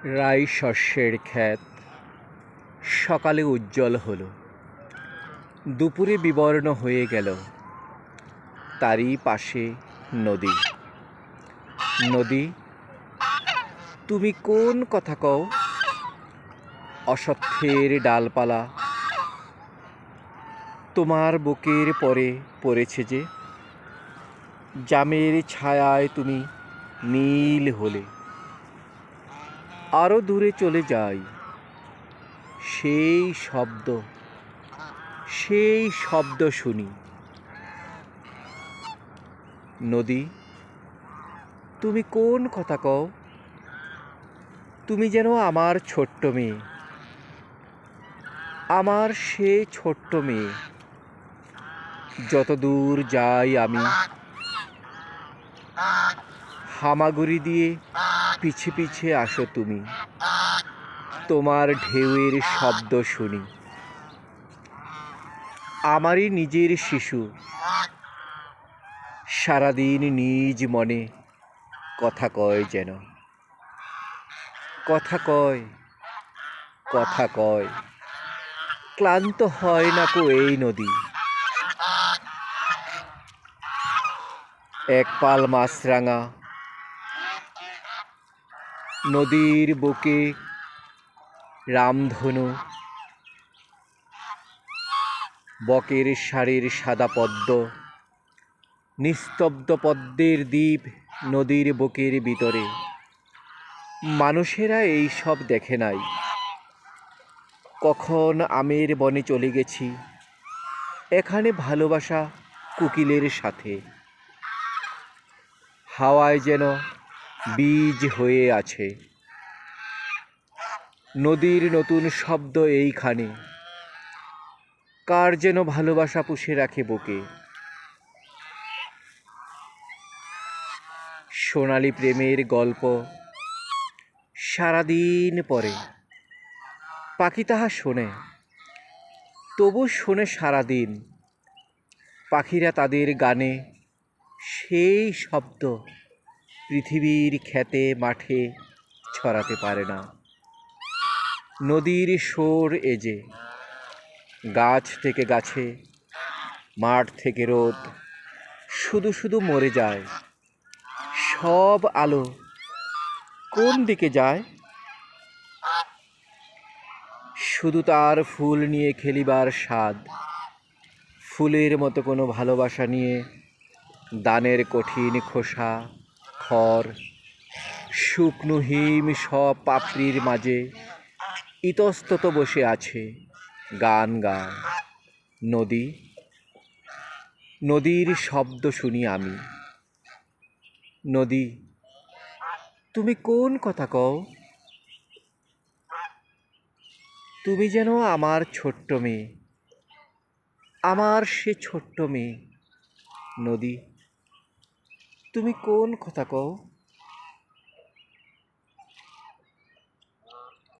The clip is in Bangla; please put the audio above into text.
রাই শস্যের ক্ষেত সকালে উজ্জ্বল হলো, দুপুরে বিবর্ণ হয়ে গেল। তারই পাশে নদী। নদী, তুমি কোন কথা কও? অশ্বত্থের ডালপালা তোমার বুকের পরে পড়েছে যে, জামের ছায়ায় তুমি নীল হলে। আরো দূরে চলে যাই, সেই শব্দ সেই শব্দ শুনি। নদী, তুমি কোন কথা কও? তুমি যেন আমার ছোট্ট মেয়ে, আমার সে ছোট্ট মেয়ে। যত দূর যাই আমি, হামাগুড়ি দিয়ে পিছে পিছে আসো তুমি। তোমার ঢেউয়ের শব্দ শুনি। আমারই নিজের শিশু সারাদিন নিজ মনে কথা কয় যেন, কথা কয়, কথা কয়। ক্লান্ত হয় না কো এই নদী। এক পাল মাছরাঙা নদীর বুকে, রামধনু, বকের শাড়ির সাদা পদ্ম, নিস্তব্ধ পদ্মের দ্বীপ নদীর বুকের ভিতরে। মানুষেরা এই সব দেখে নাই। কখন আমের বনে চলে গেছি, এখানে ভালোবাসা কোকিলের সাথে। হাওয়ায় যেন বীজ হয়ে আছে। নদীর নতুন শব্দ এইখানে, কার যেন ভালোবাসা পুষে রাখে বুকে। সোনালি প্রেমের গল্প সারাদিন পরে পাখি তাহা শোনে, তবু শোনে সারাদিন। পাখিরা তাদের গানে সেই শব্দ পৃথিবীর ক্ষেতে মাঠে ছড়াতে পারে না। নদীর সুর এ যে, গাছ থেকে গাছে, মাঠ থেকে রোদ, শুধু শুধু মরে যায়। সব আলো কোন দিকে যায়? শুধু তার ফুল নিয়ে খেলিবার স্বাদ। ফুলের মতো কোনো ভালোবাসা নিয়ে দানের কঠিন খোসা, খড়, শুকনো হিম সব পাপড়ির মাঝে ইতস্তত বসে আছে, গান গায়। নদী, নদীর শব্দ শুনি আমি। নদী, তুমি কোন কথা কও? তুমি যেন আমার ছোট্ট মেয়ে, আমার সে ছোট্ট মেয়ে। নদী, তুমি কোন কথা কও?